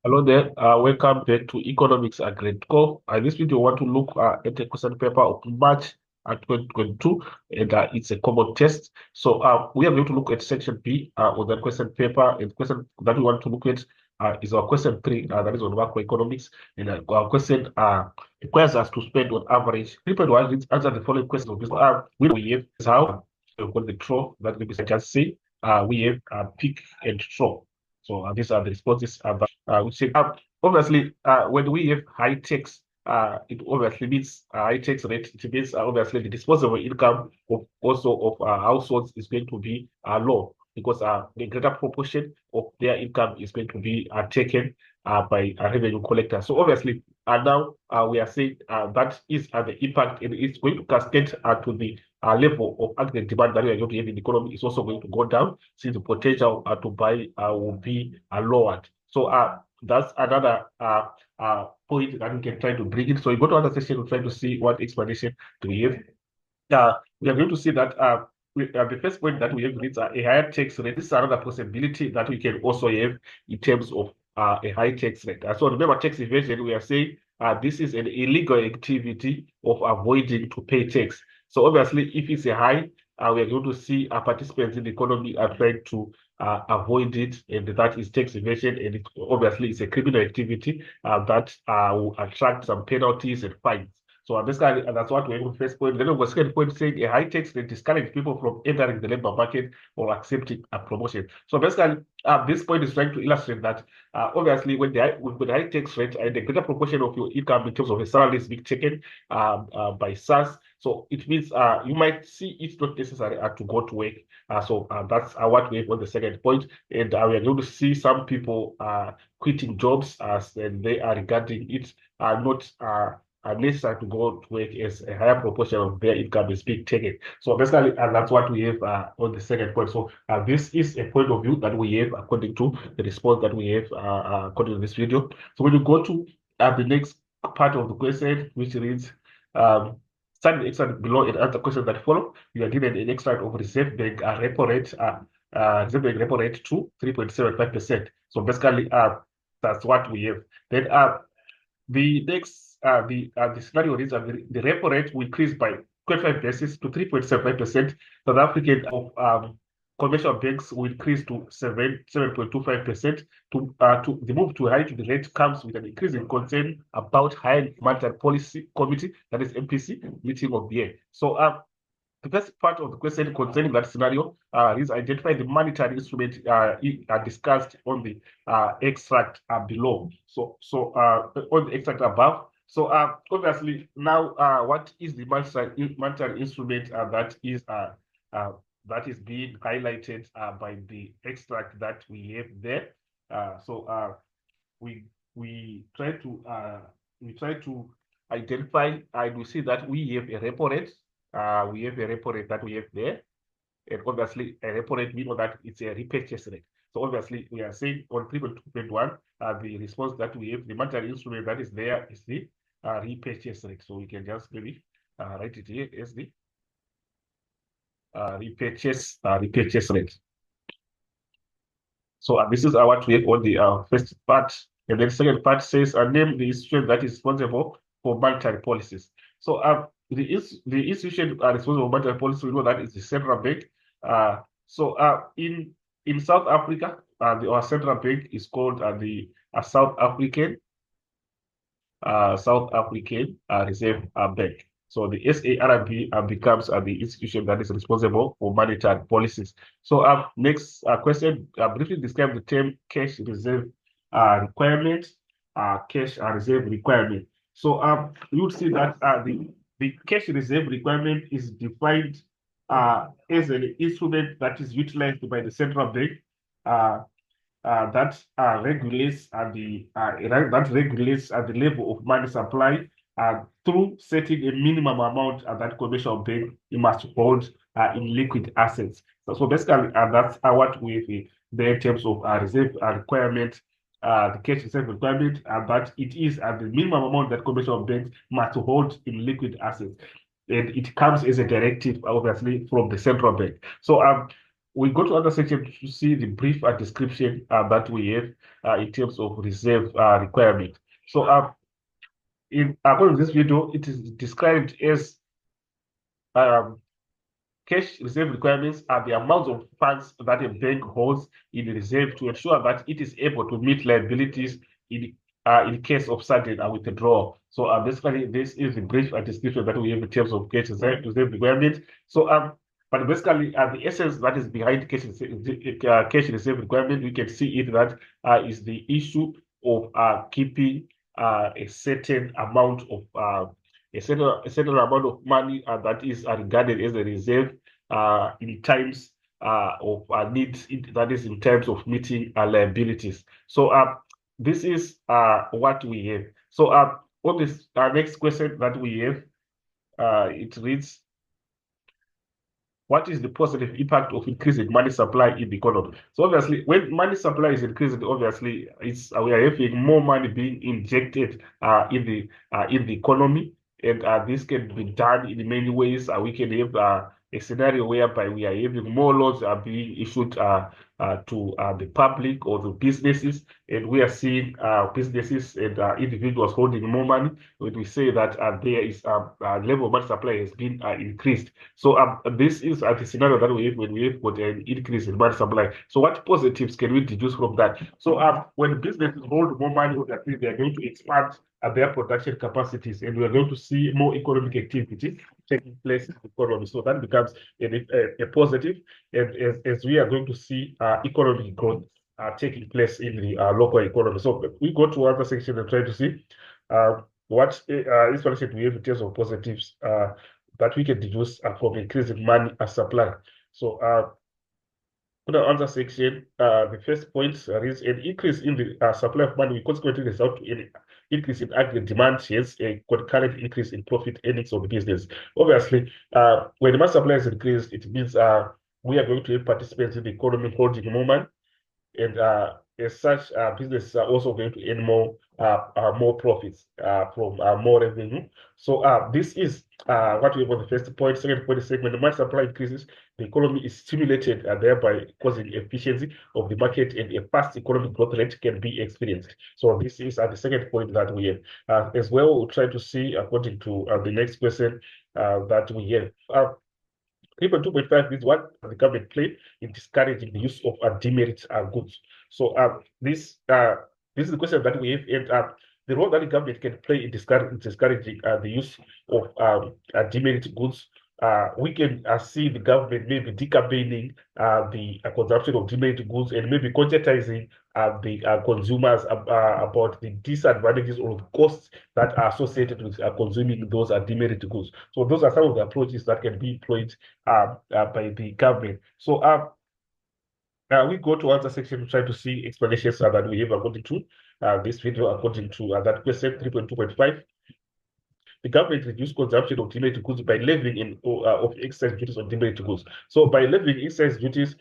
Hello there. Welcome back to Economics at Grade Core. In this video, I want to look at a question paper of March 2022, and it's a common test. So we are going to look at section B on that question paper. And the question that we want to look at is our question 3, that is on macroeconomics. And our question requires us to spend on average 3.1. Let's answer the following questions. We have is how we call the draw that we just say. We have pick and draw. So these are the responses. We say obviously when we have high tax, it obviously means high tax rate. It means obviously the disposable income of also of households is going to be low because the greater proportion of their income is going to be taken by a revenue collector. So obviously now we are saying that is the impact, and it's going to cascade to the level of aggregate demand that we are going to have in the economy is also going to go down since the potential to buy will be lowered. So that's another point that we can try to bring in. So you go to another session, we try to see what explanation do we have. We are going to see that the first point that we have is a higher tax rate. This is another possibility that we can also have in terms of a high tax rate. So remember, tax evasion, we are saying this is an illegal activity of avoiding to pay tax. So obviously, if it's a high, we are going to see participants in the economy are trying to avoid it, and that is tax evasion, and it obviously it's a criminal activity that will attract some penalties and fines. So basically, that's what we're in the first point. Then we second point saying a high tax rate discourages people from entering the labor market or accepting a promotion. So basically, this point is trying to illustrate that obviously with the high tax rate, the greater proportion of your income in terms of a salary is being taken by SARS. So it means you might see it's not necessary to go to work. So that's what we have on the second point. And we are going to see some people quitting jobs as they are regarding it not necessary to go to work as a higher proportion of their income is being taken. So basically, that's what we have on the second point. So this is a point of view that we have according to the response that we have according to this video. So when you go to the next part of the question, which reads, study the extract below and answer questions that follow. You are given an extract of Reserve Bank repo rate, Reserve Bank repo rate to 3.75%. So basically, that's what we have. Then the next, the scenario is that the repo rate will increase by 25 basis to 3.75%. South African of commercial banks will increase to 7.25%. To the move to high to the rate comes with an increase in concern about high monetary policy committee, that is MPC, meeting of the year. So the first part of the question concerning that scenario is identify the monetary instrument discussed on the extract below. So on the extract above. So obviously now what is the monetary instrument that is being highlighted by the extract that we have there. So we try to identify, and we see that we have a repo rate. We have a repo rate that we have there. And obviously, a repo rate, we know that it's a repurchase rate. So obviously, we are saying on 3.2.1, the response that we have, the monetary instrument that is there is the repurchase rate. So we can just maybe write it here as the repurchase rate. So this is what we have on the first part. And then the second part says, name the institution that is responsible for monetary policies. So the institution responsible for monetary policy, we know that is the central bank. In South Africa, our central bank is called the South African Reserve Bank. So the SARB becomes the institution that is responsible for monetary policies. So next question, briefly describe the term cash reserve requirement, cash reserve requirement. So you would see that the cash reserve requirement is defined as an instrument that is utilized by the central bank that regulates the level of money supply through setting a minimum amount that commercial bank must hold in liquid assets. So basically, that's what we have there in terms of reserve requirement, the cash reserve requirement, but it is the minimum amount that commercial banks must hold in liquid assets. And it comes as a directive, obviously, from the central bank. So we go to other section to see the brief description that we have in terms of reserve requirement. So according to this video, it is described as um, cash reserve requirements are the amount of funds that a bank holds in reserve to ensure that it is able to meet liabilities in case of sudden withdrawal. So basically, this is the brief description that we have in terms of cash reserve requirement. So but basically, the essence that is behind cash reserve requirement, we can see it that is the issue of keeping a certain amount of a certain amount of money that is regarded as a reserve in times of needs, that is in terms of meeting liabilities. So this is what we have. So on this next question that we have, it reads, what is the positive impact of increasing money supply in the economy? So obviously, when money supply is increasing, obviously we are having more money being injected in the economy, and this can be done in many ways. We can have a scenario whereby we are having more loans are being issued to the public or the businesses, and we are seeing businesses and individuals holding more money. When we say that there is a level of money supply has been increased. So this is the scenario that we have when we have got an increase in money supply. So what positives can we deduce from that? So when businesses hold more money, obviously they are going to expand their production capacities, and we are going to see more economic activity taking place in the economy. So that becomes a positive, and as we are going to see economic growth taking place in the local economy. So we go to other section and try to see what information we have in terms of positives that we can deduce from increasing money supply. So on the answer section, the first point is an increase in the supply of money will consequently result in an increase in aggregate demand, hence a concurrent increase in profit earnings of the business. Obviously, when the money supply is increased, it means we are going to have participants in the economy holding more money, and as such, businesses are also going to earn more profits from more revenue. So this is what we have on the first point. Second point is when the money supply increases, the economy is stimulated, thereby causing efficiency of the market, and a fast economic growth rate can be experienced. So this is the second point that we have. As well, we'll try to see, according to the next question that we have. 3.2.5 is what the government play in discouraging the use of demerit goods. So this is the question that we have, and the role that the government can play in discouraging the use of demerit goods. We can see the government maybe decampaigning the consumption of demerit goods, and maybe conscientizing the consumers about the disadvantages or the costs that are associated with consuming those demerit goods. So those are some of the approaches that can be employed by the government. So we go to answer section to try to see explanations that we have according to this video, according to that question 3.2.5. The government reduced consumption of demerit goods by levying in of excise duties on demerit goods. So by levying excise duties,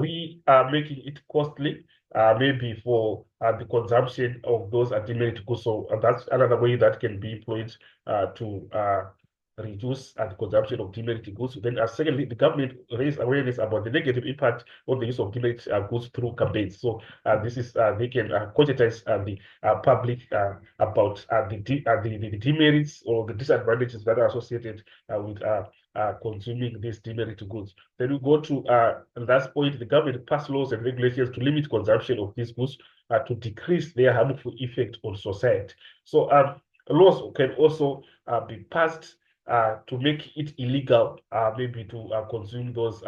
we are making it costly, maybe for the consumption of those demerit goods. So that's another way that can be employed to reduce the consumption of demerit goods. Then, secondly, the government raised awareness about the negative impact on the use of demerit goods through campaigns. So this is they can conscientize the public about the demerits or the disadvantages that are associated with consuming these demerit goods. Then we go to last point: the government passed laws and regulations to limit consumption of these goods to decrease their harmful effect on society. So laws can also be passed to make it illegal, maybe to consume those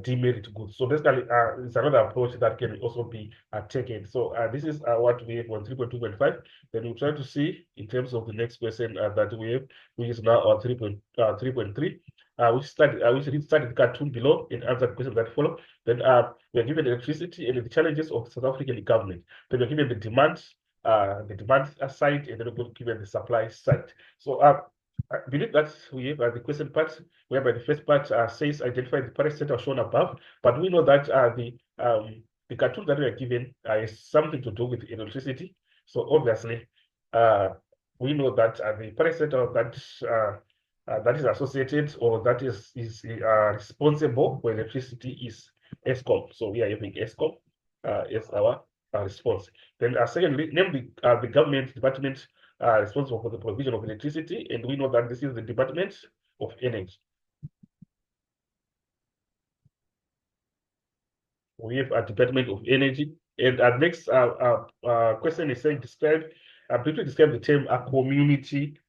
demerit goods. So basically, it's another approach that can also be taken. So this is what we have on 3.2.5. Then we'll try to see in terms of the next question that we have, which is now on 3.3. Which studied the cartoon below and answered the questions that follow. Then we are given electricity and the challenges of South African government. Then we're given the demand side, and then we're given the supply side. So I believe that we have the question part, whereby the first part says identify the parastatal shown above, but we know that the cartoon that we are given is something to do with electricity. So obviously, we know that the parastatal that that is associated or that is responsible for electricity is ESCOM. So we are having ESCOM as our response. Then secondly, name the government department responsible for the provision of electricity, and we know that this is the Department of Energy. We have a Department of Energy, and our next question is saying briefly describe the term community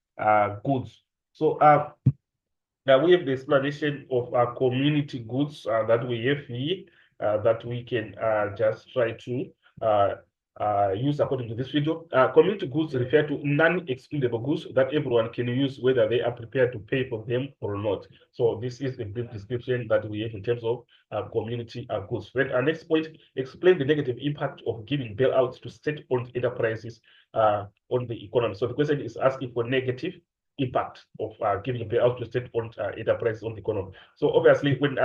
goods. So now we have the explanation of our community goods that we have here that we can just try to use according to this video. Community goods refer to non-excludable goods that everyone can use, whether they are prepared to pay for them or not. So this is the brief description that we have in terms of community goods. Then our next point, explain the negative impact of giving bailouts to state-owned enterprises on the economy. So the question is asking for negative impact of giving a bailout to state-owned enterprises on the economy. So obviously, when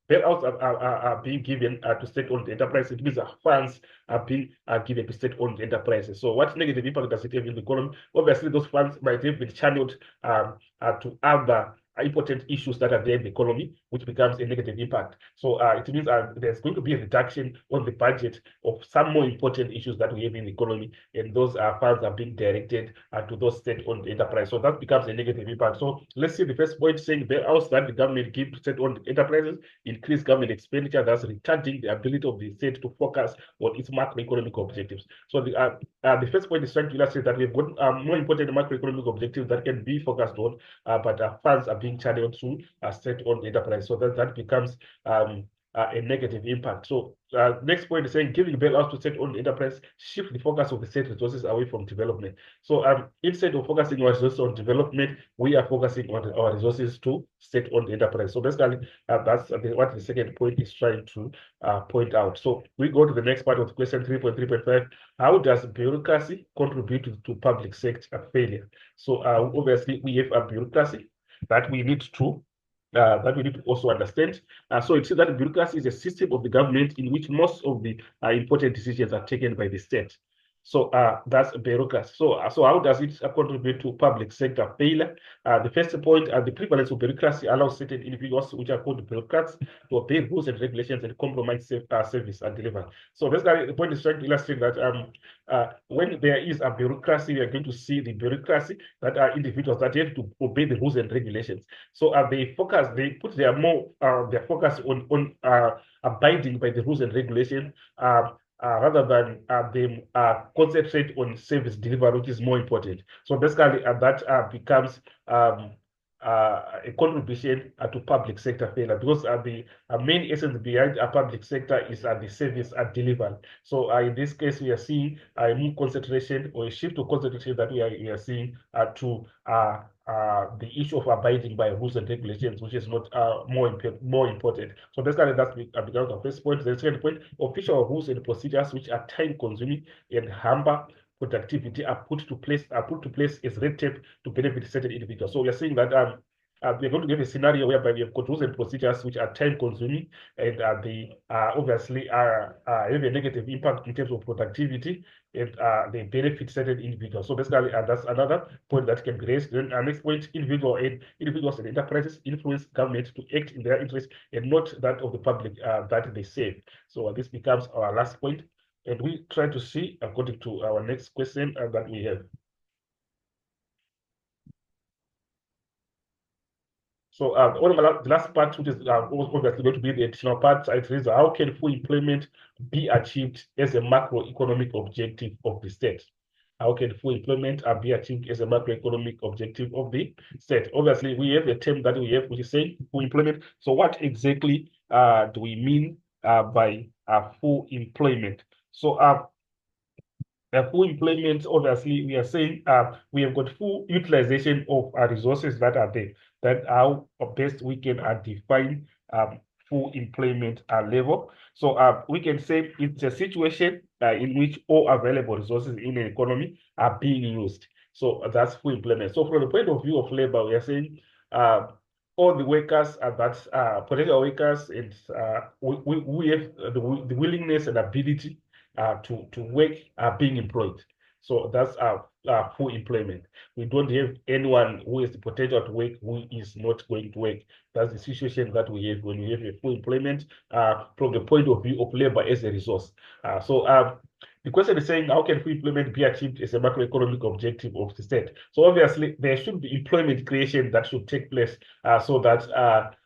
bailouts are being given to state-owned enterprises, it means funds are being given to state-owned enterprises. So what negative impact does it have in the economy? Obviously, those funds might have been channeled to other important issues that are there in the economy, which becomes a negative impact. So it means there's going to be a reduction on the budget of some more important issues that we have in the economy, and those funds are being directed to those state-owned enterprises. So that becomes a negative impact. So let's see the first point saying bailouts that the government gives to state-owned enterprises increase government expenditure, thus retarding the ability of the state to focus on its macroeconomic objectives. So the first point is trying to illustrate that we've got more important macroeconomic objectives that can be focused on, but funds are being channeled to state-owned enterprise. So that becomes a negative impact. So next point is saying giving bailouts to state-owned enterprise shift the focus of the state resources away from development. So instead of focusing our resources on development, we are focusing on our resources to state-owned enterprise. So basically, that's what the second point is trying to point out. So we go to the next part of question 3.3.5. How does bureaucracy contribute to public sector failure? So obviously, we have a bureaucracy that we need to also understand. So it says that bureaucracy is a system of the government in which most of the important decisions are taken by the state. So that's bureaucracy. So how does it contribute to public sector failure? The first point, the prevalence of bureaucracy allows certain individuals, which are called bureaucrats, to obey rules and regulations and compromise service and delivery. So basically, the point is trying to illustrate that when there is a bureaucracy, we are going to see the bureaucracy that are individuals that have to obey the rules and regulations. So they put their focus on abiding by the rules and regulations. Rather than them concentrate on service delivery, which is more important. So basically, that becomes a contribution to public sector failure, because the main essence behind a public sector is the service delivery. So in this case, we are seeing a new concentration or a shift to concentration that we are seeing to the issue of abiding by rules and regulations, which is not more important. So basically, that's becomes the first point. The second point: official rules and procedures which are time-consuming and hamper productivity are put to place as red tape to benefit certain individuals. So we are saying that we're going to give a scenario whereby we have got rules and procedures which are time-consuming, and they obviously have a negative impact in terms of productivity, and they benefit certain individuals. So basically, that's another point that can be raised. Then next point: individuals and enterprises influence government to act in their interest and not that of the public that they serve. So this becomes our last point. And we try to see according to our next question that we have. So the last part, which is obviously going to be the additional part, it says, how can full employment be achieved as a macroeconomic objective of the state? How can full employment be achieved as a macroeconomic objective of the state? Obviously, we have a term that we have, which is saying full employment. So what exactly do we mean by full employment? So full employment, obviously, we are saying we have got full utilization of our resources that are there. That how best we can define full employment level. So we can say it's a situation in which all available resources in an economy are being used. So that's full employment. So from the point of view of labor, we are saying all the workers that potential workers, and we have the willingness and ability to work being employed. So that's full employment. We don't have anyone who has the potential to work who is not going to work. That's the situation that we have when we have a full employment from the point of view of labor as a resource. The question is saying, how can full employment be achieved as a macroeconomic objective of the state? So obviously, there should be employment creation that should take place so that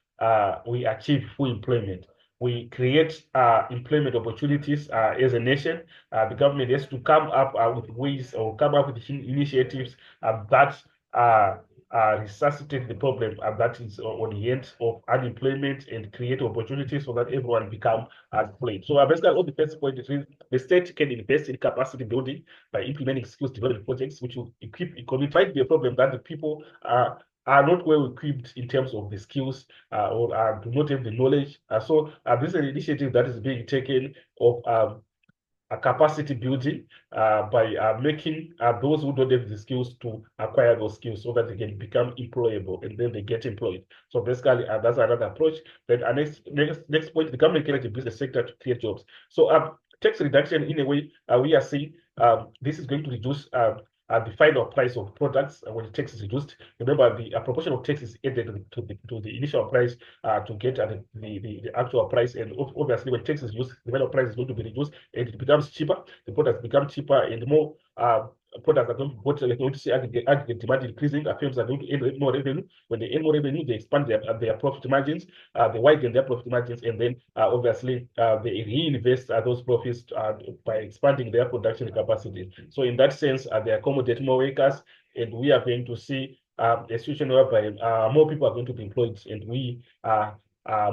we achieve full employment. We create employment opportunities as a nation. The government has to come up with ways or come up with initiatives that resuscitate the problem that is on the end of unemployment and create opportunities so that everyone become employed. So basically, all the first point is the state can invest in capacity building by implementing skills development projects, which will equip economy. It might be a problem that the people are not well equipped in terms of the skills or do not have the knowledge. So this is an initiative that is being taken of a capacity building by making those who don't have the skills to acquire those skills so that they can become employable and then they get employed. So basically, that's another approach. Then next point, the government can build the sector to create jobs. So tax reduction, in a way, we are seeing this is going to reduce the final price of products when the tax is reduced. Remember, the proportion of tax is added to the initial price to get the actual price. And obviously, when tax is used, the final price is going to be reduced and it becomes cheaper. The products become cheaper and more products are going to go to, like, going to see aggregate demand increasing. Firms are going to earn more revenue. When they earn more revenue, they expand their profit margins, they widen their profit margins, and then obviously they reinvest those profits by expanding their production capacity. So in that sense, they accommodate more workers, and we are going to see a situation whereby more people are going to be employed, and we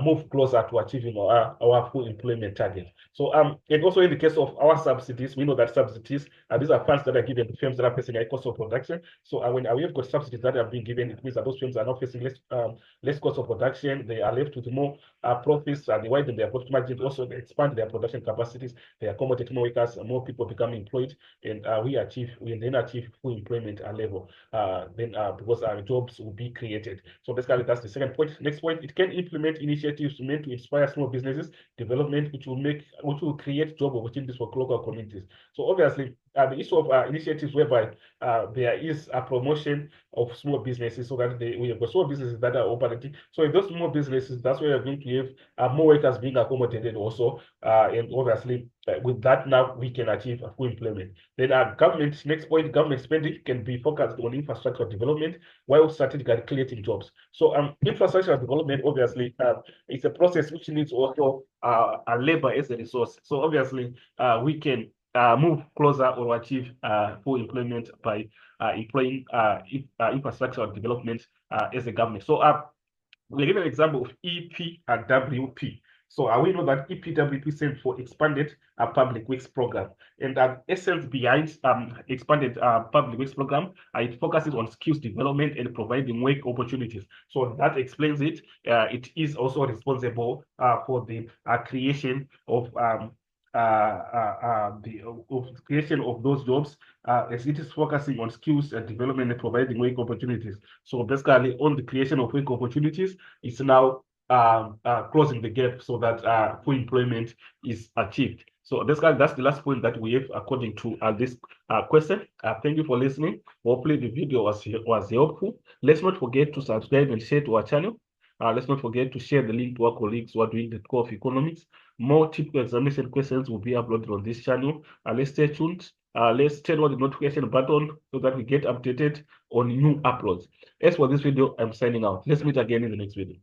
move closer to achieving our full employment target. So and also in the case of our subsidies, we know that subsidies these are funds that are given to firms that are facing a cost of production. So when we have got subsidies that are being given, it means that those firms are now facing less cost of production. They are left with more profits. They widen their profit margins. Also, they expand their production capacities. They accommodate more workers. More people become employed, and we then achieve full employment level. Because jobs will be created. So basically, that's the second point. Next point, it can implement initiatives meant to inspire small businesses development, which will create job opportunities for local communities. So obviously, the issue of initiatives whereby there is a promotion of small businesses, so that we have got small businesses that are operating. So in those small businesses, that's where you're going to have more workers being accommodated also. And obviously, with that, now we can achieve full employment. Then government, next point, government spending can be focused on infrastructure development while strategically creating jobs. So infrastructure development, obviously, it's a process which needs also a labor as a resource. So obviously, we can move closer or achieve full employment by employing infrastructure development as a government. So we'll give an example of EPWP. So we know that EPWP stands for Expanded Public Works Program. And essence behind Expanded Public Works Program, it focuses on skills development and providing work opportunities. So that explains it. It is also responsible for the creation of creation of those jobs, as it is focusing on skills development and providing work opportunities. So basically, on the creation of work opportunities, it's now closing the gap so that full employment is achieved. So basically, that's the last point that we have according to this question. Thank you for listening. Hopefully, the video was helpful. Let's not forget to subscribe and share to our channel. Let's not forget to share the link to our colleagues who are doing the core of economics. More typical examination questions will be uploaded on this channel. Let's stay tuned. Let's turn on the notification button so that we get updated on new uploads. As for this video, I'm signing out. Let's meet again in the next video.